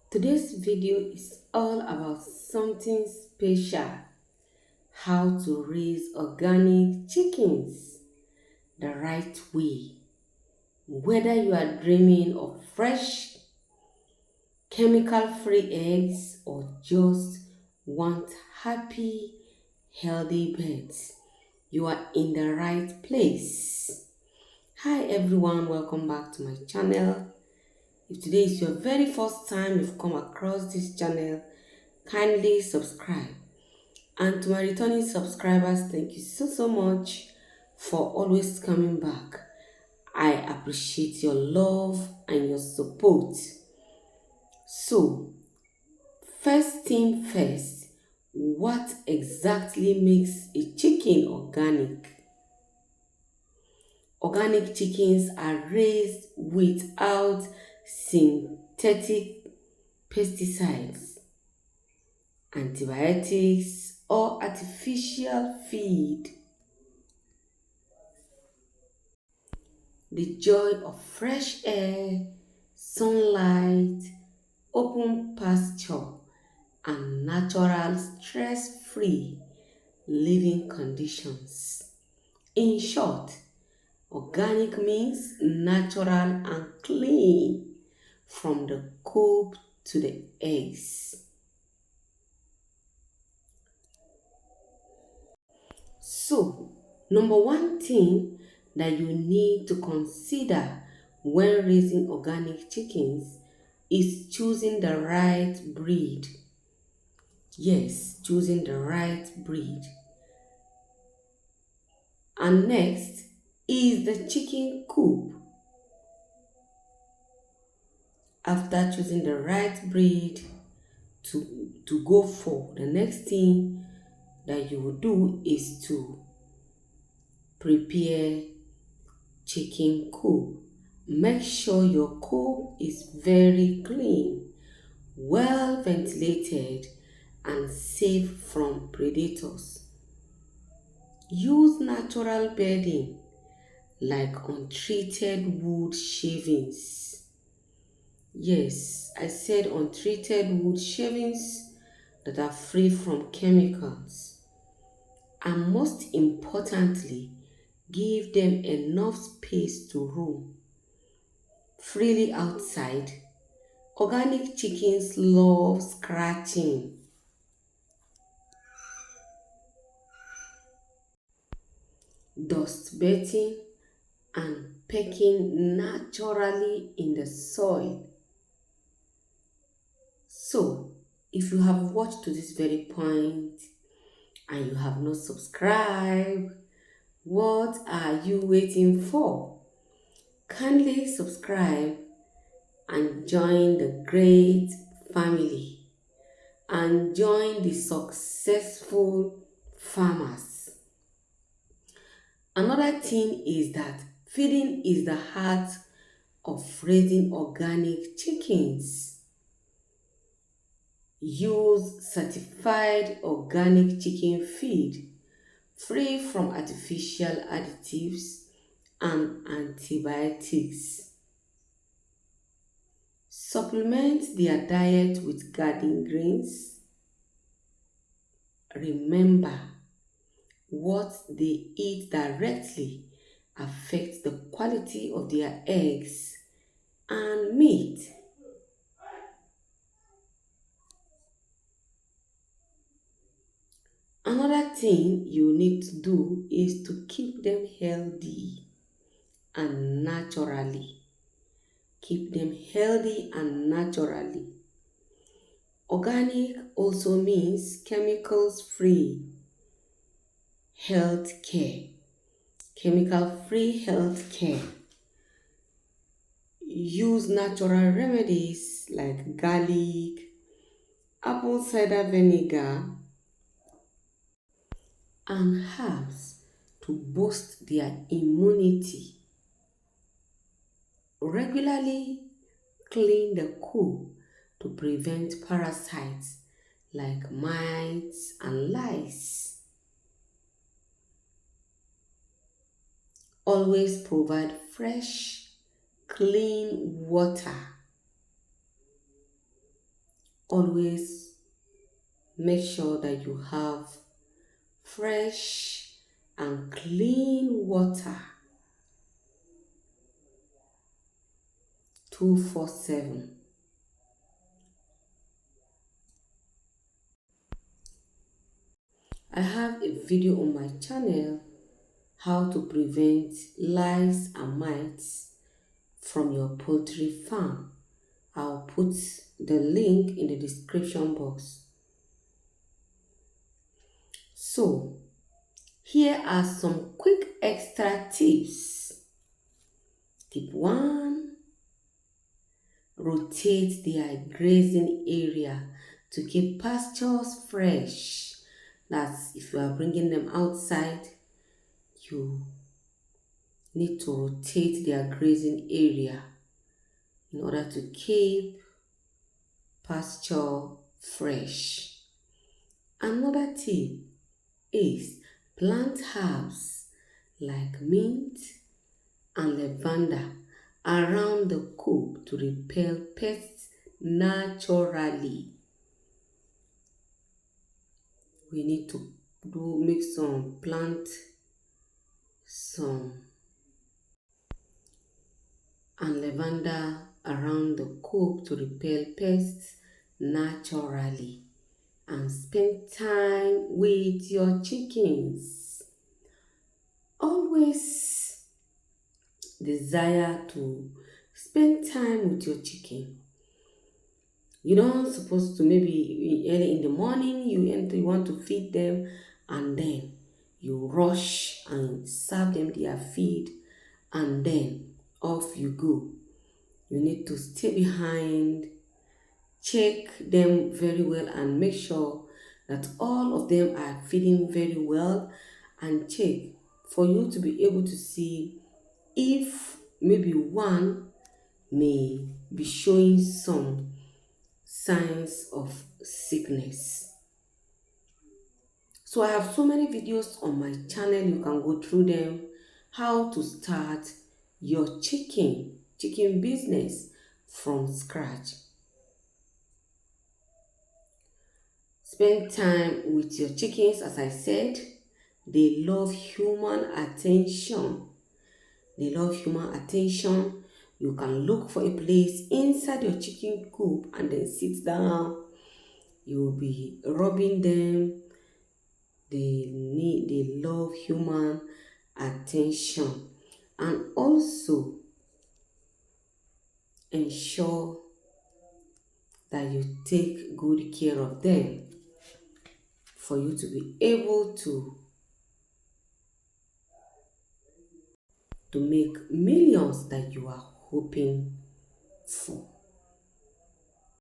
Today's video is all about something special: how to raise organic chickens the right way. Whether you are dreaming of fresh, chemical free eggs or just want happy, healthy birds, you are in the right place. Hi everyone, welcome back to my channel. If today is your very first time you've come across this channel, kindly subscribe. And to my returning subscribers, thank you so much for always coming back. I appreciate your love and your support. So, first thing first, what exactly makes a chicken organic? Organic chickens are raised without synthetic pesticides, antibiotics, or artificial feed. The joy of fresh air, sunlight, open pasture, and natural stress-free living conditions. In short, organic means natural and clean from the coop to the eggs. So, number one thing that you need to consider when raising organic chickens is choosing the right breed. Yes, choosing the right breed. And next is the chicken coop. After choosing the right breed to go for, the next thing that you will do is to prepare chicken coop. Make sure your coop is very clean, well ventilated, and safe from predators. Use natural bedding like untreated wood shavings. Yes, I said untreated wood shavings that are free from chemicals. And most importantly, give them enough space to roam freely outside. Organic chickens love scratching, dust betting, and pecking naturally in the soil. So, if you have watched to this very point and you have not subscribed, what are you waiting for? Kindly subscribe and join the great family and join the successful farmers. Another thing is that feeding is the heart of raising organic chickens. Use certified organic chicken feed free from artificial additives and antibiotics. Supplement their diet with garden greens. Remember, what they eat directly affects the quality of their eggs and meat. Another thing you need to do is to keep them healthy and naturally. Keep them healthy and naturally. Organic also means chemicals free health care. Chemical free health care. Use natural remedies like garlic, apple cider vinegar, and herbs to boost their immunity. Regularly clean the coop to prevent parasites like mites and lice. Always provide fresh, clean water. Always make sure that you have fresh and clean water 247. I have a video on my channel how to prevent lice and mites from your poultry farm. I'll put the link in the description box. So, here are some quick extra tips. Tip 1. Rotate their grazing area to keep pastures fresh. That's if you are bringing them outside, you need to rotate their grazing area in order to keep pasture fresh. Another tip is plant herbs like mint and lavender around the coop to repel pests naturally. We need to plant some and lavender around the coop to repel pests naturally, and spend time with your chickens. Always desire to spend time with your chicken. You don't supposed to, maybe early in the morning you want to feed them, and then you rush and serve them their feed, and then off you go. You need to stay behind, check them very well, and make sure that all of them are feeding very well, and check for you to be able to see if maybe one may be showing some signs of sickness. So I have so many videos on my channel, you can go through them. How to start your chicken business from scratch. Spend time with your chickens. As I said, they love human attention. You can look for a place inside your chicken coop and then sit down. You will be rubbing them. They love human attention. And also ensure that you take good care of them for you to be able to make millions that you are hoping for.